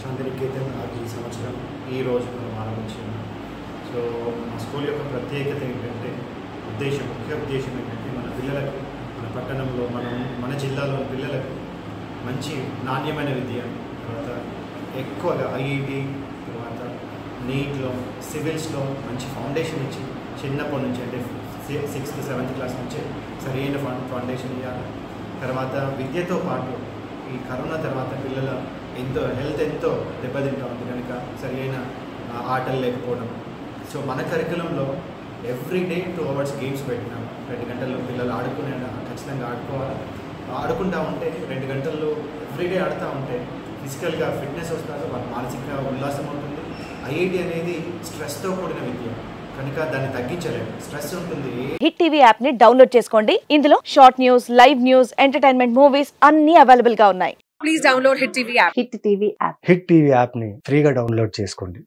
శాంతినికేతన్ ఈ సంవత్సరం ఈ రోజు మనం ఆరంభించాము. సో మా స్కూల్ యొక్క ప్రత్యేకత ఏంటంటే ముఖ్య ఉద్దేశం ఏంటంటే మన పిల్లలకు మన పట్టణంలో మన జిల్లాలోని పిల్లలకు మంచి నాణ్యమైన విద్య, తర్వాత ఎక్కువగా ఐఐటి, తర్వాత నీట్లో, సివిల్స్లో మంచి ఫౌండేషన్ ఇచ్చి చిన్నప్పటి నుంచి అంటే 6th 7th క్లాస్ నుంచే సరైన ఫౌండేషన్ ఇవ్వాలి. తర్వాత విద్యతో పాటు ఈ కరోనా తర్వాత పిల్లల హెల్త్ ఎంతో దెబ్బతింటూ ఉంది కనుక సరైన ఆటలు లేకపోవడం. సో మన కరికులంలో ఎవ్రీడే 2 hours గేమ్స్ పెట్టినాం. 2 గంటల్లో పిల్లలు ఖచ్చితంగా ఆడుకుంటూ ఉంటే 2 గంటల్లో ఎవ్రీడే ఆడుతూ ఉంటే ఫిజికల్గా ఫిట్నెస్ వస్తారు, వాళ్ళ మానసిక ఉల్లాసం ఉంటుంది. ఐఐటి అనేది స్ట్రెస్తో కూడిన విద్య కనుక దాన్ని తగ్గించలేము, స్ట్రెస్ ఉంటుంది. హిట్ టీవీ యాప్ ని డౌన్లోడ్ చేసుకోండి. ఇందులో short news, live news, entertainment movies అన్ని అవైలబుల్ గా ఉన్నాయి. Please download hit TV app. Hit TV app ని ఫ్రీగా డౌన్లోడ్ చేసుకోండి.